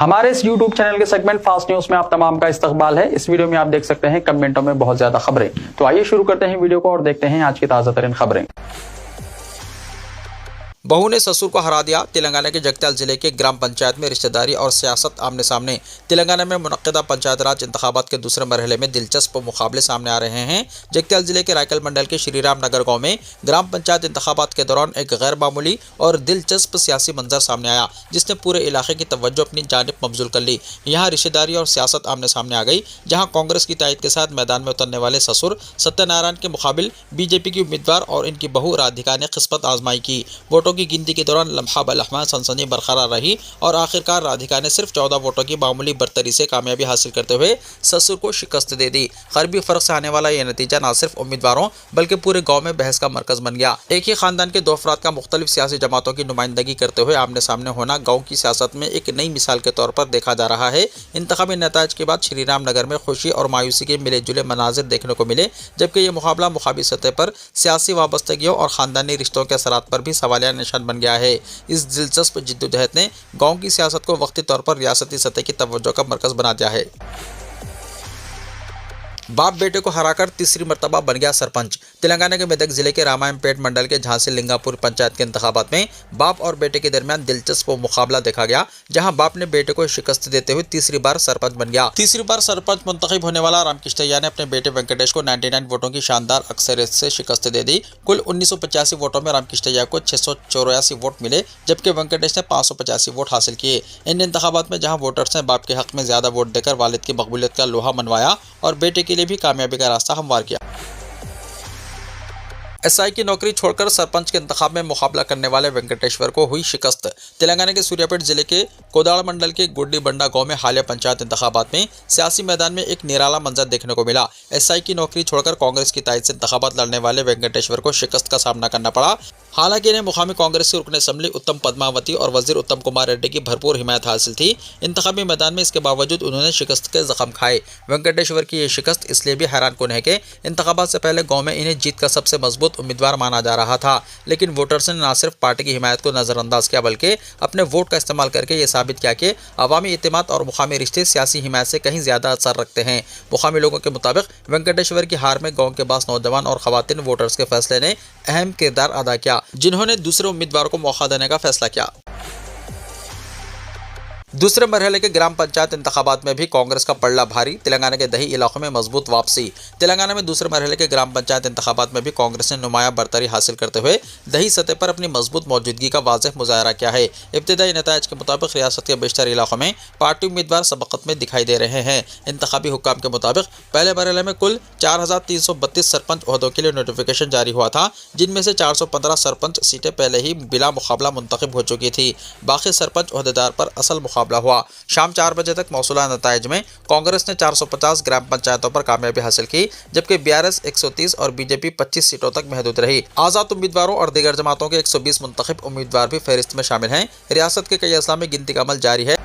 हमारे इस YouTube channel के सेगमेंट फास्ट न्यूज में आप तमाम का इस्तकबाल है। इस वीडियो में आप देख सकते हैं कमेंटों में बहुत ज्यादा खबरें। तो आइए शुरू करते हैं वीडियो को और देखते हैं आज की ताजा तरीन खबरें। बहू ने ससुर को हरा दिया। तेलंगाना के जगत्याल जिले के ग्राम पंचायत में रिश्तेदारी और सियासत आमने सामने। तेलंगाना में मुनक्किदा पंचायत राज इंतखाबात के दूसरे मरहले में दिलचस्प मुकाबले सामने आ रहे हैं। जगत्याल जिले के रायकल मंडल के श्रीराम नगर गांव में ग्राम पंचायत इंतखाबात के दौरान एक गैर मामूली और दिलचस्प सियासी मंजर सामने आया, जिसने पूरे इलाके की तवज्जो अपनी जानिब मबजूल कर ली। यहाँ रिश्तेदारी और सियासत आमने सामने आ गई, जहाँ कांग्रेस की तायद के साथ मैदान में उतरने वाले ससुर सत्यनारायण के मुकाबिल बीजेपी की उम्मीदवार और इनकी बहू राधिका ने किस्मत आजमाई की। वोटों की गिनती के दौरान लम्हा बलम्हा सनसनी बरकरार रही और आखिरकार राधिका ने सिर्फ 14 वोटों की मामूली बर्तरी से कामयाबी हासिल करते हुए ससुर को शिकस्त दे दी। करीबी फर्क से आने वाला यह नतीजा न सिर्फ उम्मीदवारों बल्कि पूरे गांव में बहस का मरकज बन गया। एक ही खानदान के दो अफराद का मुख्तलिफ सियासी जमातों की नुमाइंदगी करते हुए आमने सामने होना गाँव की सियासत में एक नई मिसाल के तौर पर देखा जा रहा है। इंतखाबी नताज के बाद श्रीराम नगर में खुशी और मायूसी के मिले जुले मनाजिर देखने को मिले, जबकि यह मुकाबला मुकाबी सतह पर सियासी वाबस्तगियों और खानदानी रिश्तों के असरात पर भी सवालिया निशान बन गया है। इस दिलचस्प जिद्दोजहद ने गांव की सियासत को वक्ती तौर पर रियासती सतह की तवज्जो का मरकज बना दिया है। बाप बेटे को हराकर तीसरी मर्तबा बन गया सरपंच। तेलंगाना के मेदक जिले के रामायणपेट मंडल के झांसी लिंगापुर पंचायत के इंतखाबात में बाप और बेटे के दरमियान दिलचस्प मुकाबला देखा गया, जहां बाप ने बेटे को शिकस्त देते हुए तीसरी बार सरपंच बन गया। तीसरी बार सरपंच मुंतखब होने वाला रामकृष्णैया ने अपने बेटे वेंकटेश को 99 वोटों की शानदार अक्सरियत से शिकस्त दे दी। कुल 1985 वोटों में रामकृष्णैया को 684 वोट मिले, जबकि वेंकटेश ने 585 वोट हासिल किए। इन इंतखाबात में जहाँ वोटर्स ने बाप के हक में ज्यादा वोट देकर वालिद की मकबूलियत का लोहा मनवाया और बेटे के लिए भी कामयाबी का रास्ता हमवार किया। एसआई की नौकरी छोड़कर सरपंच के इंतखाब में मुकाबला करने वाले वेंकटेश्वर को हुई शिकस्त। तेलंगाना के सूर्यापेट जिले के कोदाड़ मंडल के गुड्डी बंडा गांव में हालिया पंचायत इंतखाबात में सियासी मैदान में एक निराला मंजर देखने को मिला। एसआई की नौकरी छोड़कर कांग्रेस की तायद से इंतखाबात लड़ने वाले वेंकटेश्वर को शिकस्त का सामना करना पड़ा। हालांकि इन्हें मुकामी कांग्रेस के रुकन असम्बली उत्तम पद्मावती और वजीर उत्तम कुमार रेड्डी की भरपूर हिमायत हासिल थी। इंतखाबी मैदान में इसके बावजूद उन्होंने शिकस्त के जख्म खाए। वेंकटेश्वर की यह शिकस्त इसलिए भी हैरान कुन है कि इंतखाबात से पहले गाँव में इन्हें जीत का सबसे मजबूत उम्मीदवार माना जा रहा था, लेकिन वोटर्स ने न सिर्फ पार्टी की हिमायत को नजरअंदाज किया बल्कि अपने वोट का इस्तेमाल करके ये साबित किया कि अवामी इत्तेमाद और मुकामी रिश्ते सियासी हिमायत से कहीं ज्यादा असर रखते हैं। मुकामी लोगों के मुताबिक वेंकटेश्वर की हार में गांव के बास नौजवान और खवातीन वोटर्स के फैसले ने अहम किरदार अदा किया, जिन्होंने दूसरे उम्मीदवार को मौका देने का फैसला किया। दूसरे मरहले के ग्राम पंचायत इंतखाबात में भी कांग्रेस का पलड़ा भारी। तेलंगाना के दही इलाकों में मजबूत वापसी। तेलंगाना में दूसरे मरहले के ग्राम पंचायत इंतखाबात में भी कांग्रेस ने नुमायां बरतरी हासिल करते हुए दही सतह पर अपनी मजबूत मौजूदगी का वाज़ेह मुजाहरा किया है। इब्तिदाई नताइज के मुताबिक रियासत के बेशतर इलाकों में पार्टी उम्मीदवार सबकत में दिखाई दे रहे हैं। इंतखाबी हुक्काम के मुताबिक पहले मरहले में कुल 4332 सरपंच ओहदों के लिए नोटिफिकेशन जारी हुआ था, जिनमें से 415 सरपंच सीटें पहले ही बिला मुकाबला मुंतखब हो चुकी थी। बाकी सरपंच ओहदेदार पर असल मुकाबला हुआ। शाम 4 बजे तक मौसूला नताइज में कांग्रेस ने 450 ग्राम पंचायतों पर कामयाबी हासिल की, जबकि बीआरएस 130 और बीजेपी 25 सीटों तक महदूद रही। आजाद उम्मीदवारों और दीगर जमातों के 120 मुंतखब उम्मीदवार भी फहरिस्त में शामिल हैं। रियासत के कई अजला में गिनती का अमल जारी है।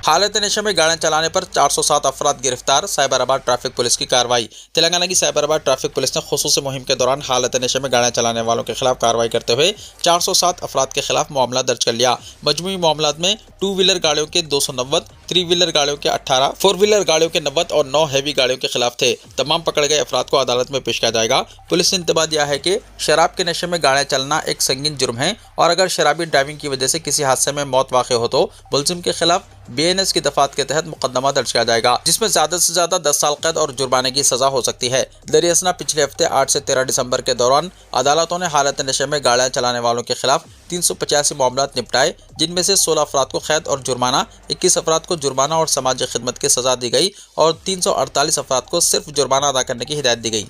हालत नशे में गाड़ियां चलाने पर 407 अफराद गिरफ्तार। साइबराबाद ट्रैफिक पुलिस की कार्रवाई। तेलंगाना की साइबराबाद ट्रैफिक पुलिस ने खुसूसी मुहिम के दौरान हालत नशे में गाड़ियां चलाने वालों के खिलाफ कार्रवाई करते हुए 407 अफराद के खिलाफ मामला दर्ज कर लिया। मजमूई मामलात में 2 व्हीलर गाड़ियों के 290, 3 व्हीलर गाड़ियों के 18, 4 व्हीलर गाड़ियों के 90 और 9 हैवी गाड़ियों के खिलाफ थे। तमाम पकड़े गए अफराद को अदालत में पेश किया जाएगा। पुलिस ने इंतबाह दिया है कि शराब के नशे में गाड़ियां चलना एक संगीन जुर्म है और अगर शराबी ड्राइविंग की वजह से किसी हादसे में मौत वाक़ हो तो मुलजिम के खिलाफ बीएनएस की दफात के तहत मुकदमा दर्ज किया जाएगा, जिसमें ज्यादा से ज्यादा 10 साल कैद और जुर्माने की सजा हो सकती है। दरियासना पिछले हफ्ते 8 से 13 दिसंबर के दौरान अदालतों ने हालत नशे में गाड़ियां चलाने वालों के खिलाफ 385 मामला निपटाए, जिनमें से 16 अफराद को कैद और जुर्माना, 21 अफराद को जुर्माना और समाजी खिदमत की सजा दी गई और 348 अफराद को सिर्फ जुर्माना अदा करने की हिदायत दी गई।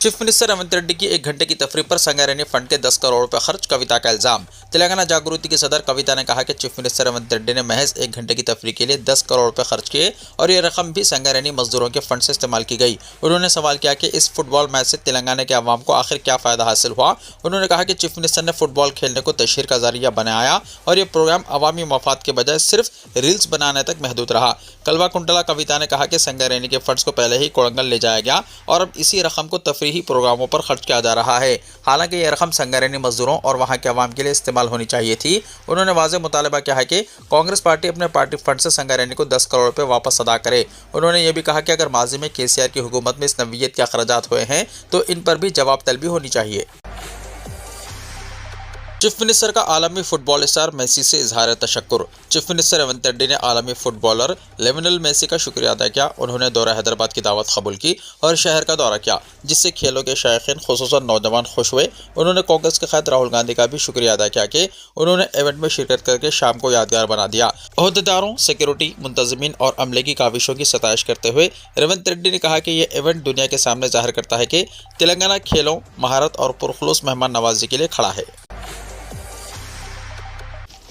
चीफ मिनिस्टर रेवंत रेड्डी की 1 घंटे की तफरीह पर संगारेड्डी फंड के 10 करोड़ रुपए खर्च, कविता का इल्जाम। तेलंगाना जागृति की सदर कविता ने कहा कि चीफ मिनिस्टर रेवंत रेड्डी ने महज 1 घंटे की तफरीह के लिए 10 करोड़ रुपए खर्च किए और ये रकम भी संगारेड्डी मजदूरों के फंड से इस्तेमाल की गई। उन्होंने सवाल किया कि इस फुटबॉल मैच से तेलंगाना के अवाम को आखिर क्या फ़ायदा हासिल हुआ। उन्होंने कहा कि चीफ मिनिस्टर ने फुटबॉल खेलने को तशहीर का जरिया बनाया और ये प्रोग्राम अवामी मफाद के बजाय सिर्फ रील्स बनाने तक महदूद रहा। कलवा कुंटला कविता ने कहा कि संगारेड्डी के फंड्स को पहले ही कोड़ंगल ले जाया गया और अब इसी रकम को तफरीह तफरीही प्रोग्रामों पर खर्च किया जा रहा है। हालांकि ये रकम संगारेनी मजदूरों और वहां के अवाम के लिए इस्तेमाल होनी चाहिए थी। उन्होंने वाज़ेह मुतालबा किया है कि कांग्रेस पार्टी अपने पार्टी फंड से संगारेनी को 10 करोड़ रुपए वापस अदा करे। उन्होंने ये भी कहा कि अगर माजी में केसीआर की हुकूमत में इस नवीयत के अखराजात हुए हैं तो इन पर भी जवाब तलबी होनी चाहिए। चीफ मिनिस्टर का आलमी फुटबॉल स्टार मेसी से इजहार तशक्कुर। चीफ मिनिस्टर रेवंत रेड्डी ने आलमी फुटबॉलर लियोनेल मेसी का शुक्रिया अदा किया। उन्होंने दौरा हैदराबाद की दावत कबूल की और शहर का दौरा किया, जिससे खेलों के शायकीन खुसूसन नौजवान खुश हुए। उन्होंने कांग्रेस के खैर राहुल गांधी का भी शुक्रिया अदा किया कि उन्होंने इवेंट में शिरकत करके शाम को यादगार बना दिया। ओहदेदारों, सिक्योरिटी, मुंतजमीन और अमले की काविशों की सताइश करते हुए रेवंत रेड्डी ने कहा कि यह इवेंट दुनिया के सामने जाहिर करता है कि तेलंगाना खेलों, महारत और पुरखुलूस मेहमान नवाजी के लिए खड़ा है।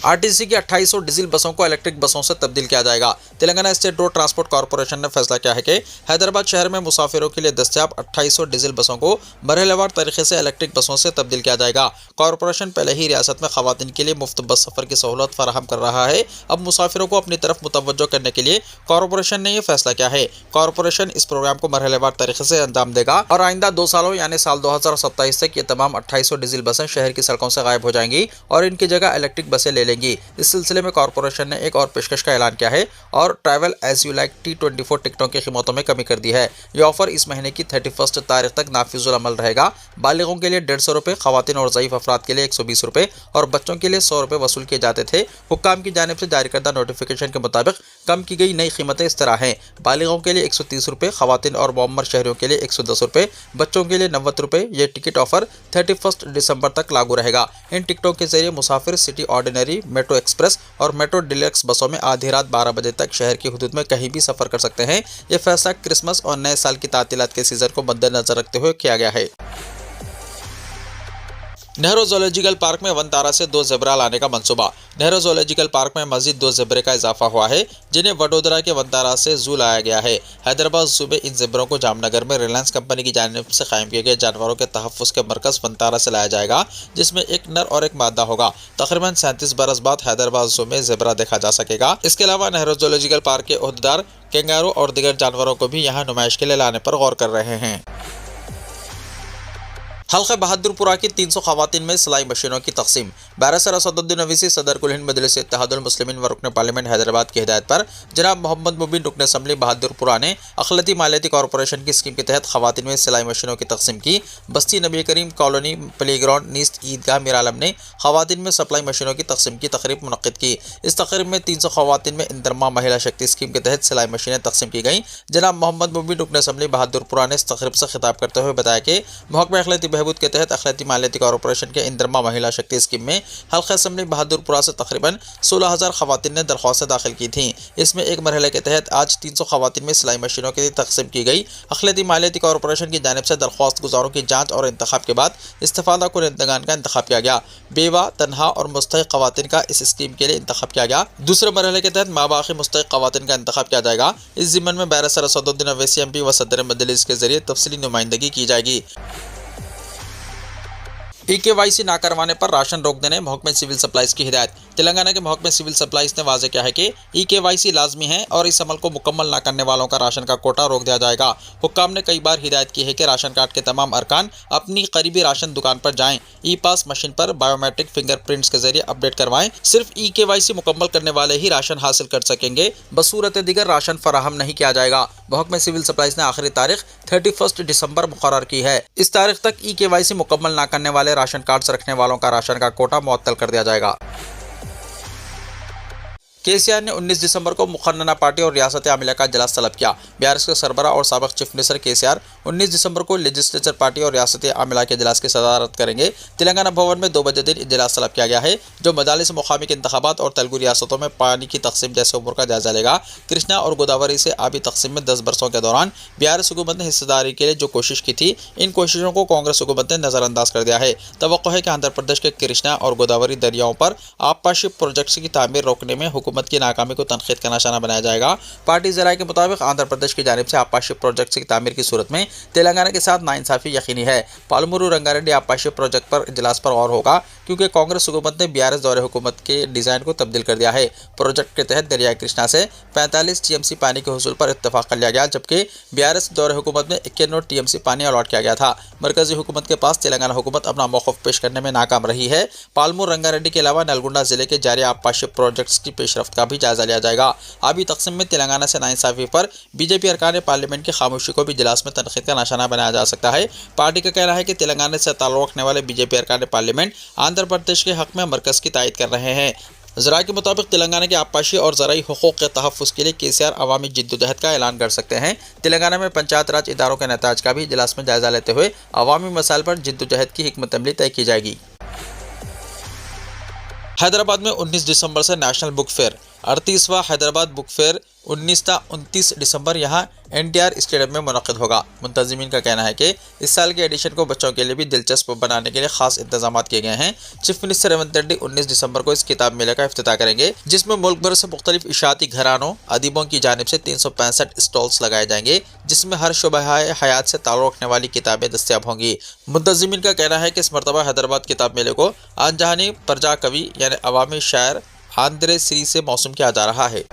आरटीसी की 2800 डीजल बसों को इलेक्ट्रिक बसों से तब्दील किया जाएगा। Telangana state road transport corporation ने फैसला किया है कि हैदराबाद शहर में मुसाफिरों के लिए दस्तयाब 2800 डीजल बसों को मरहलेवार तरीके से इलेक्ट्रिक बसों से तब्दील किया जाएगा। कॉर्पोरेशन पहले ही रियासत में खवातीन के लिए मुफ्त बस सफर की सहूलत फराहम कर रहा है। अब मुसाफिरों को अपनी तरफ मुतवज्जो करने के लिए कॉर्पोरेशन ने यह फैसला किया है। कॉर्पोरेशन इस प्रोग्राम को मरहलेवार तरीके से अंजाम देगा और आइंदा 2 सालों यानी साल 2027 तक ये तमाम 2800 डीजल बसें शहर की सड़कों से गायब हो जाएंगी और इनकी जगह इलेक्ट्रिक बसें ले लेंगी। इस सिलसिले में कॉर्पोरेशन ने एक और पेशकश का ऐलान किया है और travel as you like T24 टिकटों की कीमतों में कमी कर दी है। ये ऑफर इस महीने की 31 तारीख तक नाफिजुल अमल रहेगा। बालिगों के लिए 150 रुपये, खवातीन और ज़ईफ अफराद के लिए 120 रुपये और बच्चों के लिए 100 रुपये वसूल किए जाते थे। हुक्काम की जानिब से जारी करदा नोटिफिकेशन के मुताबिक कम की गई नई कीमतें इस तरह हैं। बालिगों के लिए 130 रुपये, खवातीन और मुअम्मर शहरियों के लिए 110 रुपये, बच्चों के लिए 90 रुपये। ये टिकट ऑफर 31 दिसंबर तक लागू रहेगा। इन टिकटों के जरिए मुसाफिर सिटी ऑर्डिनरी, मेट्रो एक्सप्रेस और मेट्रो डिलक्स बसों में आधी रात 12 बजे तक शहर की हुदूद में कहीं भी सफर कर सकते हैं। यह फैसला क्रिसमस और नए साल की तातीलात के सीजन को मद्देनजर रखते हुए किया गया है। नेहरू ज़ूलॉजिकल पार्क में वनतारा से 2 ज़ेबरा लाने का मंसूबा। नेहरू ज़ूलॉजिकल पार्क में मजीद 2 ज़ेबरे का इजाफा हुआ है, जिन्हें वडोदरा के वनतारा से जू लाया गया है। हैदराबाद जू में इन ज़ेबरों को जामनगर में रिलायंस कंपनी की जानिब से कायम किए गए जानवरों के तहफ़्फ़ुज़ के मरकज़ वनतारा से लाया जाएगा, जिसमें एक नर और एक मादा होगा। तकरीबन 37 बरस बाद हैदराबाद जू में ज़ेबरा देखा जा सकेगा। इसके अलावा नेहरू ज़ूलॉजिकल पार्क के ओहदेदार कैंगारू और दीगर जानवरों को भी यहाँ नुमाइश के लिए लाने पर गौर कर रहे हैं। हल्का बहादुरपुरा की 300 खवातीन में सिलाई मशीनों की तकसीम। बैरिस्टर असदुद्दीन अवीसी सदर कुल हिंद मजलिस इत्तेहादुल मुस्लिमीन व रुकन पार्लियामेंट हैदराबाद की हिदायत पर जनाब मोहम्मद मुबीन रुकन असम्बली बहादुरपुरा ने अखिलती मालियाती कॉर्पोरेशन की स्कीम के तहत खवातीन में सिलाई मशीनों की तकसीम की। बस्ती नबी करीम कॉलोनी प्लेग्राउंड नीस्ट ईदगाह मीर आलम ने खवातीन में सप्लाई मशीनों की तकसीम की तकरीब मुनक्किद की। इस तकरीब में 300 खवातीन में इंदरमा महिला शक्ति स्कीम के तहत सिलाई मशीनें तकसीम की गईं। जनाब मोहम्मद मुबीन रुकन असम्बली बहादुरपुरा ने इस तकरीब से खिताब करते हुए बताया कि महकमा अखिलती बहबूद के तहत मालियाती कॉर्पोरेशन के इंदरमा महिला शक्ति स्कीम में हल्का असम्बली बहादुरपुरा से तकरीबन 16,000 खवातीन ने दरख्वास्तें दाखिल की थीं। इसमें एक मरहले के तहत आज 300 खवातीन में सिलाई मशीनों की तकसीम की गई। अखिलती मालियाती कॉर्पोरेशन की जानिब से दरख्वास्त गुजारों की जाँच और इंतखाब के बाद इस्तिफादा कुनंदगान का इंतखाब किया गया। बेवा, तनहा और मुस्तहिक खवातीन का इस स्कीम के लिए इंतखाब किया गया। दूसरे मरहले के तहत माबाकी मुस्तहिक खवातीन का इंतखाब किया जाएगा। इस ज़िम्मन में बैरिस्टर असदुद्दीन अवैसी MP व सदर मजलिस के जरिए तफसीली नुमाइंदगी की जाएगी। EKYC ना करवाने पर राशन रोक देने महकमे सिविल सप्लाईज की हिदायत। तेलंगाना के महकमे सिविल सप्लाईज ने वाज़ेह किया है कि EKYC लाजमी है और इस अमल को मुकम्मल ना करने वालों का राशन का कोटा रोक दिया जाएगा। हुक्काम ने कई बार हिदायत की है कि राशन कार्ड के तमाम अरकान अपनी करीबी राशन दुकान पर जाएं, ई-पास मशीन पर बायोमेट्रिक फिंगरप्रिंट्स के जरिए अपडेट करवाएं। सिर्फ EKYC मुकम्मल करने वाले ही राशन हासिल कर सकेंगे, बसूरत दिगर राशन फराहम नहीं किया जाएगा। महकमे सिविल सप्लाईज ने आखिरी तारीख 31 दिसंबर मुकर्रर की है। इस तारीख तक EKYC मुकम्मल ना करने वाले राशन कार्ड्स रखने वालों का राशन का कोटा मुअत्तल कर दिया जाएगा। केसीआर ने 19 दिसंबर को मुखन्ना पार्टी और रियासत आमिला का इजलास तलब किया। BRS के सरबरा और साबिक चीफ मिनिस्टर केसीआर 19 दिसंबर को लेजिस्लेचर पार्टी और रियासत आमिला के इजलास की सदारत करेंगे। तेलंगाना भवन में 2 बजे दिन इजलास तलब किया गया है, जो मजालिस मुकामी के इंतखाबात और तेलुगु रियासतों में पानी की तकसीम जैसे उमूर का जायजा लेगा। कृष्णा और गोदावरी से आबी तकसीम में 10 बरसों के दौरान BRS हुकूमत ने हिस्सेदारी के लिए जो कोशिश की थी, इन कोशिशों को कांग्रेस हुकूमत ने नज़रअंदाज कर दिया है। तवक्को है कि आंध्र प्रदेश के कृष्णा और गोदावरी दरियाओं पर आबपाशी प्रोजेक्ट्स की तामीर रोकने में हुकूमत हुकूमत की नाकामी को तनकीद का निशाना बनाया जाएगा। पार्टी ज़राए के मुताबिक आंध्र प्रदेश की जानिब से आपाशी प्रोजेक्ट की तामीर की सूरत में तेलंगाना के साथ नाइंसाफ़ी यकीनी है। पालमूरू रंगारेड्डी आपाशी प्रोजेक्ट पर इजलास पर गौर होगा क्योंकि कांग्रेस हुकूमत ने बीआरएस दौरे हुकूमत के डिज़ाइन को तब्दील कर दिया है। प्रोजेक्ट के तहत दरियाई कृष्णा से 45 टीएमसी पानी के हुसूल पर इत्तफाक कर लिया गया, जबकि बीआरएस दौरे हुकूमत में 91 टीएमसी पानी अलॉट किया गया था। मरकजी हुकूमत के पास तेलंगाना हुकूमत अपना मौक़िफ़ पेश करने में नाकाम रही है। पालमूर रंगारेड्डी के अलावा नलगुंडा जिले के जारी आपाशी प्रोजेक्ट्स की पेशरफ्त का भी जायजा लिया जाएगा। आबी तकसीम में तेलंगाना से नाइंसाफ़ी पर बीजेपी अरकान पार्लियामेंट की खामोशी को भी इजलास में तनकीद का निशाना बनाया जा सकता है। पार्टी का कहना है कि तेलंगाना से ताल्लुक़ रखने वाले बीजेपी अरकान पार्लियामेंट आंध्र प्रदेश के हक़ में मरकज़ की तायद कर रहे हैं। ज़राए के मुताबिक तेलंगाना के आपाशी और ज़राई हुकूक़ के तहफ़्फ़ुज़ के लिए केसीआर अवामी जिद्दोजहद का ऐलान कर सकते हैं। तेलंगाना में पंचायत राज इदारों के नताज का भी इजलास में जायजा लेते हुए अवामी मसाइल पर जिद्दोजहद की हिकमत अमली तय की जाएगी। हैदराबाद में 19 दिसंबर से नेशनल बुक फेयर 38वां हैदराबाद बुक फेयर 19-29 दिसंबर यहाँ एनटीआर स्टेडियम में मुनक़िद होगा। मुंतज़िमीन का कहना है कि इस साल के एडिशन को बच्चों के लिए भी दिलचस्प बनाने के लिए खास इंतजाम किए गए हैं। चीफ मिनिस्टर रेवंत रेड्डी 19 दिसंबर को इस किताब मेले का इफ्तिताह करेंगे, जिसमें मुल्क भर से मुख्तलिफ इशाअती घरानों अदीबों की जानिब से 365 स्टॉल्स लगाए जाएंगे, जिसमें हर शुबह हयात से ताल्लुक़ रखने वाली किताबें दस्तयाब होंगी। मुंतज़िमीन का कहना है कि इस मरतबा हैदराबाद किताब मेले को आनजहानी परजा कवि यानी अवामी शायर आंद्रे श्री से मौसूम किया जा रहा है।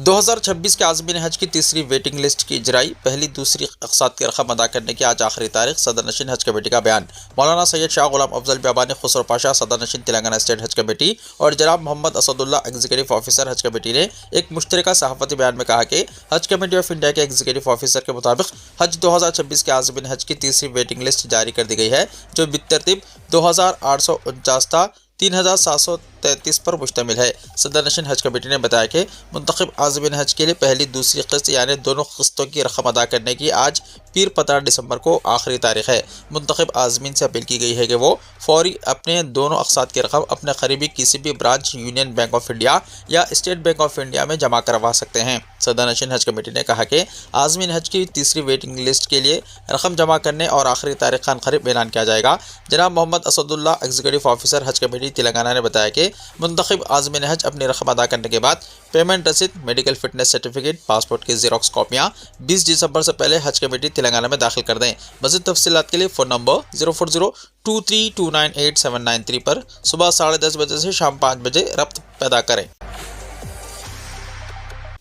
2026 के आज़मीन हज की तीसरी वेटिंग लिस्ट की इजराई, पहली दूसरी अक़सात की रकम अदा करने की आज आखिरी तारीख। सदर नशीन हज कमेटी का बयान। मौलाना सैयद शाह गुलाम अफजल बियाबानी खुसरो पाशा सदर नशीन तेलंगाना स्टेट हज कमेटी और जनाब मोहम्मद असदुल्ला एग्जीक्यूटिव ऑफिसर हज कमेटी ने एक मुश्तरका सहाफ़ती बयान में कहा कि हज कमेटी ऑफ इंडिया के एग्जीक्यूटिव ऑफिसर के मुताबिक हज 2026 के आज़मीन हज की तीसरी वेटिंग लिस्ट जारी कर दी गई है, जो बितरतीब 2849 था 3733 पर मुश्तमिल है। सदर नशीन हज कमेटी ने बताया कि मुंतखब आज़मीन हज के लिए पहली दूसरी किस्त यानी दोनों किस्तों की रकम अदा करने की आज पीर 15 दिसंबर को आखिरी तारीख है। मुंतखब आज़मीन से अपील की गई है कि वो फौरी अपने दोनों अक़सात की रकम अपने करीबी किसी भी branch union bank of India या स्टेट बैंक ऑफ इंडिया में जमा करवा सकते हैं। सदर नशीन हज कमेटी ने कहा कि आज़मीन हज की तीसरी वेटिंग लिस्ट के लिए रकम जमा करने और आखिरी तारीख का करीब ऐलान किया जाएगा। जनाब मोहम्मद असदुल्ला एग्जीक्यूटिव ऑफिसर हज कमेटी तेलंगाना ने बताया कि मुंतखब आज़मीन हज अपनी रकम अदा करने के बाद पेमेंट रसीद, मेडिकल फिटनेस सर्टिफिकेट, पासपोर्ट की ज़ेरॉक्स कॉपियाँ 20 दिसंबर से पहले हज कमेटी तेलंगाना में दाखिल कर दें। मज़ीद तफसीलात के लिए फ़ोन नंबर 04023298793 पर सुबह 10:30 बजे से शाम 5 बजे रब्त पैदा करें।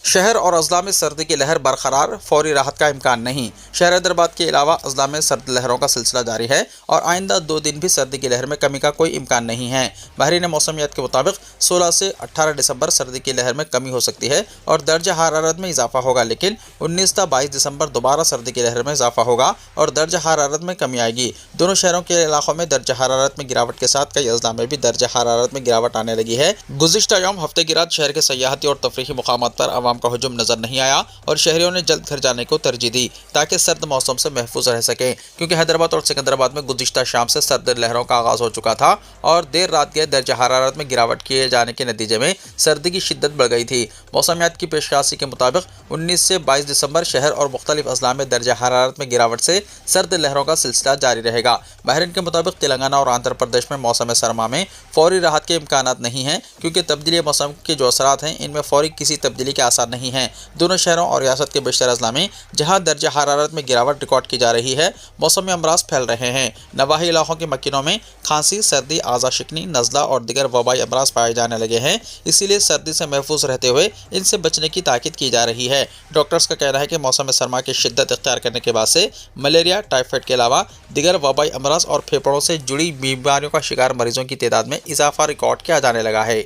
शहर और अजला में सर्दी की लहर बरकरार, फौरी राहत का इम्कान नहीं। शहर हैदराबाद के अलावा अजला में सर्द लहरों का सिलसिला जारी है और आइंदा 2 दिन भी सर्दी की लहर में कमी का कोई इम्कान नहीं है। माहिरीन मौसमियात के मुताबिक 16 से 18 दिसंबर सर्दी की लहर में कमी हो सकती है और दर्जा हरारत में इजाफा होगा, लेकिन 19 से 22 दिसंबर दोबारा सर्दी की लहर में इजाफा होगा और दर्जा हरारत में कमी आएगी। दोनों शहरों के इलाकों में दर्जा हरारत में गिरावट के साथ कई अजला में भी दर्जा हरारत में गिरावट आने लगी है। गुज़िश्ता यौम हफ्ते की रात शहर के सयाहती और तफरीही मुकामात पर आवाम का हुजूम नजर नहीं आया और शहरियों ने जल्द घर जाने को तरजीह दी ताकि सर्द मौसम से महफूज रह सकें, क्योंकि हैदराबाद और सिकंदराबाद में गुज़िश्ता शाम से सर्द लहरों का आगाज हो चुका था और देर रात के दर्जा हरारत में गिरावट किए जाने के नतीजे में सर्दी की शिद्दत बढ़ गई थी। मौसमियात की पेशकाशी के मुताबिक 19 से 22 दिसंबर शहर और मुख्तलिफ अजला में दर्जा हरारत में गिरावट से सर्द लहरों का सिलसिला जारी रहेगा। माहिरीन के मुताबिक तेलंगाना और आंध्र प्रदेश में मौसम सरमा में फौरी राहत के इम्कान नहीं हैं, क्योंकि तब्दीली मौसम के जो असरात हैं इनमें फौरी किसी तब्दीली के आसार नहीं हैं। दोनों शहरों और रियासत के बेशतर अजला में जहां दर्जा हरारत में गिरावट रिकॉर्ड की जा रही है, मौसमी अमराज फैल रहे हैं। नवाही इलाकों के मकीनों में खांसी, सर्दी, आज़ा शिकनी, नज़ला और दिगर वबाई अमराज पाए जाने लगे हैं, इसीलिए सर्दी से महफूज रहते हुए इनसे बचने की ताकीद की जा रही है। डॉक्टर्स का कहना है कि मौसम सरमा की शिद्दत इख्तियार करने के बाद से मलेरिया, टाइफाइड के अलावा दिगर वबाई अमराज और फेफड़ों से जुड़ी बीमारियों का शिकार मरीजों की तादाद में इजाफा रिकॉर्ड किया जाने लगा है।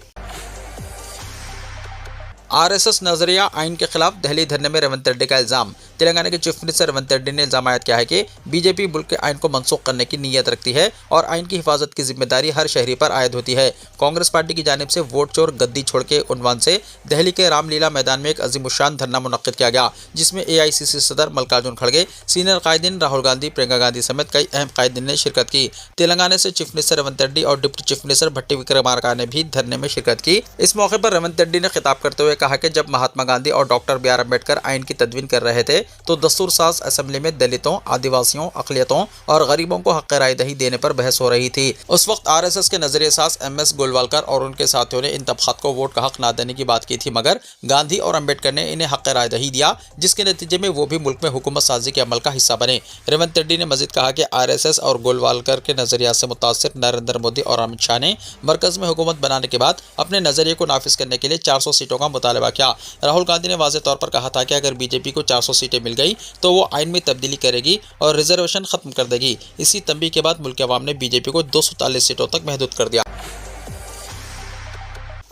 आरएसएस नजरिया आइन के खिलाफ दिल्ली धरने में रेवंत रेड्डी का इल्ज़ाम। तेलंगाना के चीफ मिनिस्टर रेवंत रेड्डी ने इल्ज़ाम आयद किया है कि बीजेपी मुल्क के आइन को मनसूख करने की नीयत रखती है और आइन की हिफाजत की जिम्मेदारी हर शहरी पर आयद होती है। कांग्रेस पार्टी की जानिब से वोट चोर गद्दी छोड़ के उन्वान से दिल्ली के रामलीला मैदान में एक अजीमुशान धरना मुनक्किद किया गया, जिसमें AICC सदर मल्लिकार्जुन खड़गे, सीनियर कायदीन राहुल गांधी, प्रियंका गांधी समेत कई अहम कायदीन ने शिरकत की। तेलंगाना से चीफ मिनिस्टर रेवंत रेड्डी और डिप्टी चीफ मिनिस्टर भट्टी विक्रमार्का ने भी धरने में शिरकत की। इस मौके पर रेवंत रेड्डी ने खिताब करते हुए कहा कि जब महात्मा गांधी और डॉक्टर BR अम्बेडकर आइन की तदवीन कर रहे थे तो दस्तूरसाज असेंबली में दलितों, आदिवासियों, अक़लियतों और गरीबों को हक़ राय दही देने पर बहस हो रही थी। उस वक्त आरएसएस के नजरिए साज MS गोलवालकर और उनके साथियों ने इन तबक़ात को वोट का हक ना देने की बात की थी, मगर गांधी और अम्बेडकर ने इन्हें हक़ राय दही दिया, जिसके नतीजे में वो भी मुल्क में हुकूमत साजी के अमल का हिस्सा बने। रेवंत रेड्डी ने मजीद कहा कि आरएसएस और गोलवालकर के नजरिया से मुतासिर नरेंद्र मोदी और अमित शाह ने मरकज में हुकूमत बनाने के बाद अपने नजरिए को नाफिज करने के लिए 400 सीटों का मुतालबा किया। राहुल गांधी ने वाज़ेह तौर पर कहा था कि अगर बीजेपी को 400 सीटें मिल गई तो वो आइन में तब्दीली करेगी और रिजर्वेशन खत्म कर देगी। इसी तंबीह के बाद मुल्क के अवाम ने बीजेपी को 240 सीटों तक महदूद कर दिया।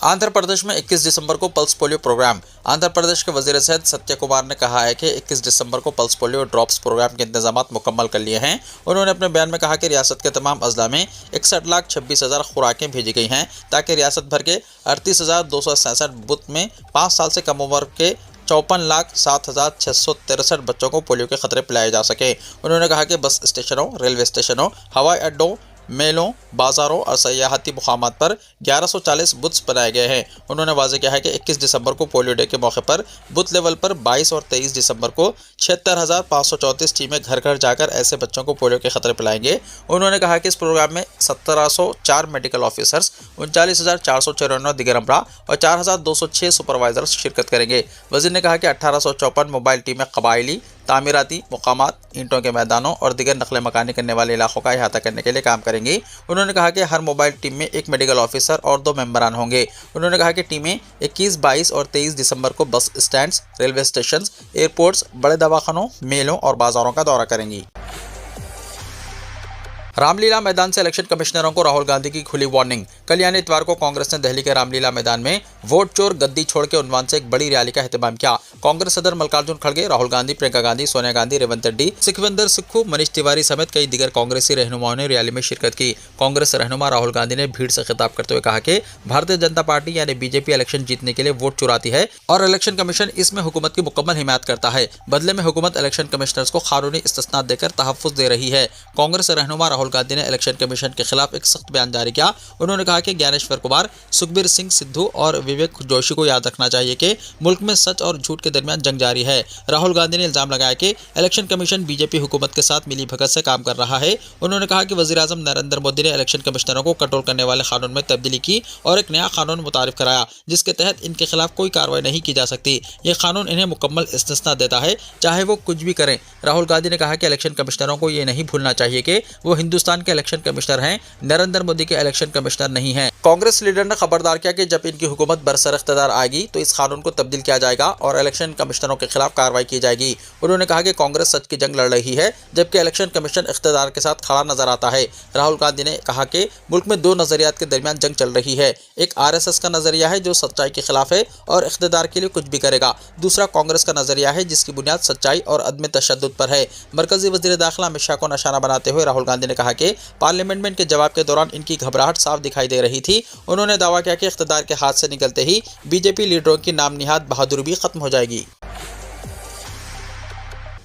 आंध्र प्रदेश में 21 दिसंबर को pulse polio programme. Andhra Pradesh के वजीर सेहत सत्य कुमार ने कहा है कि 21 दिसंबर को पल्स पोलियो ड्रॉप्स प्रोग्राम के इंतजामात मुकम्मल कर लिए हैं। उन्होंने अपने बयान में कहा कि रियासत के तमाम अजला में 61,26,000 खुराकें भेजी गई हैं, ताकि रियासत भर के 38,267 बूथ में 5 साल से कम उम्र के 54,07,663 बच्चों को पोलियो के खतरे पिलाए जा सके। उन्होंने कहा कि बस स्टेशनों, रेलवे स्टेशनों, हवाई अड्डों, मेलों, बाजारों और सयाहती मुकामात पर 1140 बूथ्स बनाए गए हैं। उन्होंने वाज़ेह किया है कि 21 दिसंबर को पोलियो डे के मौके पर बूथ लेवल पर 22 और 23 दिसंबर को 76,534 टीमें घर घर जाकर ऐसे बच्चों को पोलियो के खतरे पिलाएंगे। उन्होंने कहा कि इस प्रोग्राम में 1704 मेडिकल ऑफिसर्स, 39,494 दिगर अमला और 4,206 सुपरवाइजर्स शिरकत करेंगे। वज़ीर ने कहा कि 1854 मोबाइल टीमें कबायली, तामीराती मुकामात, ईंटों के मैदानों और दिगर नकल मकानी करने वाले इलाकों का अहाता करने के लिए काम करेंगी। उन्होंने कहा कि हर मोबाइल टीम में एक मेडिकल ऑफिसर और 2 मेंबरान होंगे। उन्होंने कहा कि टीमें 21, 22 और 23 दिसंबर को बस स्टैंड्स, रेलवे स्टेशन, एयरपोर्ट्स, बड़े दवाखानों, मेलों और बाजारों का दौरा करेंगी। रामलीला मैदान से इलेक्शन कमिश्नरों को राहुल गांधी की खुली वार्निंग। कल यानी इतवार को कांग्रेस ने दिल्ली के रामलीला मैदान में वोट चोर गद्दी छोड़ के उन्वान से एक बड़ी रैली का एहतमाम किया। कांग्रेस सदर मल्लिकार्जुन खड़गे, राहुल गांधी, प्रियंका गांधी, सोनिया गांधी, रेवंत रेड्डी, सुखविंदर सुक्खू, मनीष तिवारी समेत कई दिगर कांग्रेसी रहनुमाओं ने रैली में शिरकत की। कांग्रेस रहनुमा राहुल गांधी ने भीड़ से खिताब करते हुए कहा कि भारतीय जनता पार्टी यानी बीजेपी इलेक्शन जीतने के लिए वोट चुराती है और इलेक्शन कमीशन इसमें हुकूमत की मुकम्मल हिमायत करता है। बदले में हुकूमत इलेक्शन कमिश्नर्स को कानूनी इस्तिस्ना देकर तहफ़्फ़ुज़ दे रही है। कांग्रेस रहनुमा राहुल गांधी ने इलेक्शन कमीशन के खिलाफ एक सख्त बयान जारी किया। उन्होंने कहा कि ज्ञानेश्वर कुमार, सुखबीर सिंह सिद्धू और विवेक जोशी को याद रखना चाहिए कि मुल्क में सच और झूठ के दरमियान जंग जारी है। राहुल गांधी ने इल्जाम लगाया कि इलेक्शन कमीशन बीजेपी हुकूमत के साथ मिली भगत से काम कर रहा है। उन्होंने कहा कि वज़ीर आज़म नरेंद्र मोदी ने इलेक्शन कमिश्नरों को कंट्रोल करने वाले कानून में तब्दीली की और एक नया कानून मुतारिफ कराया, जिसके तहत इनके खिलाफ कोई कार्रवाई नहीं की जा सकती। ये कानून इन्हें मुकम्मल इस्तिस्ना देता है, चाहे वो कुछ भी करें। राहुल गांधी ने कहा कि इलेक्शन कमिश्नरों को ये नहीं भूलना चाहिए कि वो हिंदुस्तान के इलेक्शन कमिश्नर हैं, नरेंद्र मोदी के इलेक्शन कमिश्नर नहीं हैं। कांग्रेस लीडर ने खबरदार किया कि जब इनकी हुकूमत बरसर इख्तियार आएगी तो इस कानून को तब्दील किया जाएगा और इलेक्शन कमिश्नरों के खिलाफ कार्रवाई की जाएगी। उन्होंने कहा कि कांग्रेस सच की जंग लड़ रही है, जबकि इलेक्शन कमीशन इख्तियार के साथ खड़ा नजर आता है। राहुल गांधी ने कहा कि मुल्क में 2 नजरियात के दरमियान जंग चल रही है। एक आरएसएस का नजरिया है जो सच्चाई के खिलाफ है और इख्तियार के लिए कुछ भी करेगा। दूसरा कांग्रेस का नजरिया है जिसकी बुनियाद सच्चाई और अदम तशद्दुद पर है। मरकजी वज़ीर दाखिला अमित शाह को निशाना बनाते हुए राहुल गांधी ने कहा कि पार्लियामेंट में इनके जवाब के दौरान इनकी घबराहट साफ दिखाई दे रही थी। उन्होंने दावा किया कि इख्तियार के हाथ से निकलते ही बीजेपी लीडरों की नाम निहाद बहादुरी भी खत्म हो जाएगी।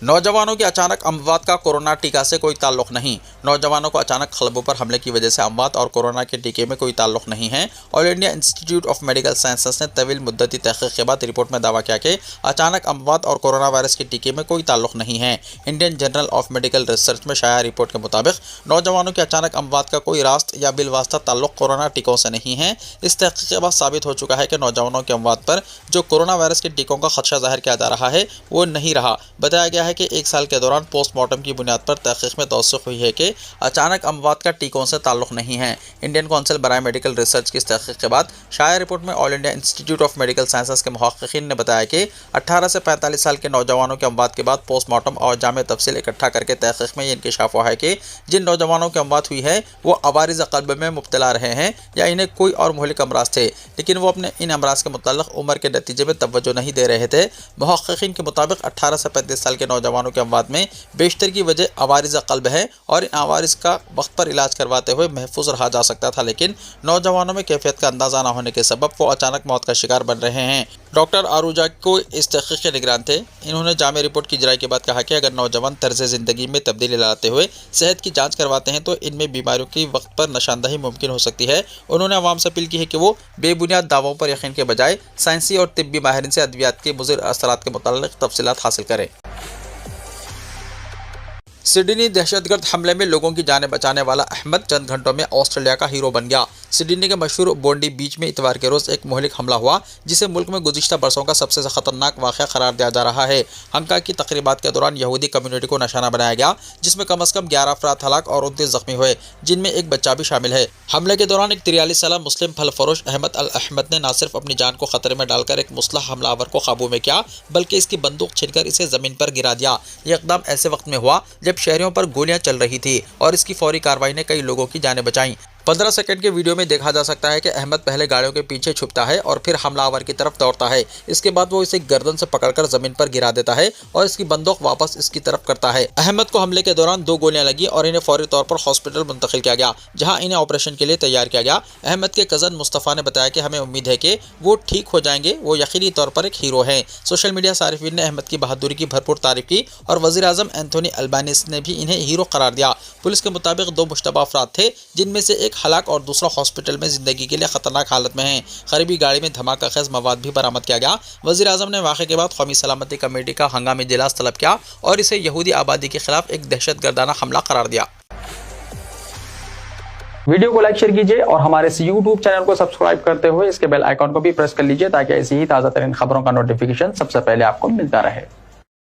नौजवानों की अचानक अमवात का कोरोना टीका से कोई ताल्लुक नहीं। नौजवानों को अचानक खलबों पर हमले की वजह से अमवात और कोरोना के टीके में कोई ताल्लुक नहीं है। All India institute of medical sciences ने तवील मुद्दती तहक़ीक़ के बाद रिपोर्ट में दावा किया कि अचानक अमवात और कोरोना वायरस के टीके में कोई ताल्लुक नहीं है। Indian journal of medical research में शाया रिपोर्ट के मुताबिक नौजवानों की अचानक अमवात का कोई रास्त या बिलवास्ता ताल्लुक कोरोना टीकों से नहीं है। इस तहक़ीक़ के बाद साबित हो चुका है कि नौजवानों की अमवात पर जो कोरोना वायरस के टीकों का खदशा जाहिर किया जा रहा है वो नहीं रहा। बताया गया है कि 1 साल के दौरान पोस्टमार्टम की बुनियाद पर तहक़ीक़ में तौसीक़ हुई है कि अचानक अमवात का टीकों से ताल्लुक़ नहीं है। इंडियन काउंसिल बराए मेडिकल रिसर्च की इस तहक़ीक़ के बाद शाया रिपोर्ट में all India institute of medical sciences के मुहक़क़ीन ने बताया कि 18 से 45 साल के नौजवानों की अमवात के बाद पोस्टमार्टम और जामे तफसील इकट्ठा करके तहक़ीक़ में ये इंकशाफ हुआ है कि जिन नौजवानों की अमवात हुई है वो अवारिज़ क़ल्ब में मुब्तला रहे हैं या इन्हें कोई और मुहलिक अमराज थे, लेकिन वो अपने इन अमराज के मुतल्लिक़ उम्र के नतीजे में तवज्जो नहीं दे रहे थे। मुहक़क़ीन के मुताबिक 18 से 35 साल के नौजवानों की अमवात में बेशतर की वजह अवारिज़ क़ल्ब है और इन अवारिज़ का वक्त पर इलाज करवाते हुए महफूज रहा जा सकता था, लेकिन नौजवानों में कैफियत का अंदाज़ा न होने के सबब वो अचानक मौत का शिकार बन रहे हैं। डॉक्टर आरूजा को इस तहक़ीक़ के निगरान थे। इन्होंने जामे रिपोर्ट की इजराई के बाद कहा कि अगर नौजवान तर्ज़ ज़िंदगी में तब्दीली लाते हुए सेहत की जाँच करवाते हैं तो इनमें बीमारियों की वक्त पर निशानदही मुमकिन हो सकती है। उन्होंने अवाम से अपील की है कि वो बेबुनियाद दावों पर यकीन के बजाय साइंसी और तिब्बी माहिरीन से अद्वियात के मुज़िर असरात के मुताल्लिक़ तफसीलात हासिल करें। सिडनी दहशतगर्द हमले में लोगों की जानें बचाने वाला अहमद चंद घंटों में ऑस्ट्रेलिया का हीरो बन गया। सिडनी के मशहूर बोंडी बीच में इतवार के रोज एक मोहलिक हमला हुआ, जिसे मुल्क में गुज़िश्ता बरसों का सबसे खतरनाक वाक़या करार दिया जा रहा है। हंका की तकरीबात के दौरान यहूदी कम्युनिटी को निशाना बनाया गया, जिसमें कम से कम 11 अफराद हलाक और 29 जख्मी हुए, जिनमें एक बच्चा भी शामिल है। हमले के दौरान एक 43 साल मुस्लिम फल फरोश अहमद अल अहमद ने न सिर्फ अपनी जान को खतरे में डालकर एक मुस्लह हमलावर को काबू में किया, बल्कि इसकी बंदूक छीनकर इसे जमीन पर गिरा दिया। यह इक़दाम ऐसे वक्त में हुआ जब शहरों पर गोलियां चल रही थी और इसकी फौरी कार्रवाई ने कई लोगों की जानें बचाई। 15 सेकंड के वीडियो में देखा जा सकता है कि अहमद पहले गाड़ियों के पीछे छुपता है और फिर हमलावर की तरफ दौड़ता है। इसके बाद वो इसे गर्दन से पकड़कर जमीन पर गिरा देता है और इसकी बंदूक वापस इसकी तरफ करता है। अहमद को हमले के दौरान 2 गोलियां लगी और इन्हें फौरी तौर पर हॉस्पिटल मुंतकिल किया गया, जहां इन्हें ऑपरेशन के लिए तैयार किया गया। अहमद के कज़न मुस्तफ़ा ने बताया कि हमें उम्मीद है कि वो ठीक हो जाएंगे, वो यकीनी तौर पर एक हीरो हैं। सोशल मीडिया सारिफीन ने अहमद की बहादुरी की भरपूर तारीफ की और वज़ीर आज़म एंथोनी अल्बानीज़ ने भी इन्हें हीरो करार दिया। पुलिस के मुताबिक 2 मुश्तबा अफराद थे, जिनमें से एक हलाक और दूसरा हॉस्पिटल में जिंदगी के लिए खतरनाक हालत में हैं। करीबी गाड़ी में धमाका खेज मवाद भी बरामद किया गया। वज़ीर आज़म ने वाक़े के बाद कौमी सलामती कमेटी का हंगामी इजलास तलब किया और इसे यहूदी आबादी के खिलाफ एक दहशतगर्दाना हमला करार दिया। वीडियो को लाइक शेयर कीजिए और हमारे इस YouTube चैनल को सब्सक्राइब करते हुए इसके बेल आइकॉन को भी प्रेस कर लीजिए, ताकि ऐसी ही ताज़ा तरीन खबरों का नोटिफिकेशन सबसे पहले आपको मिलता रहे।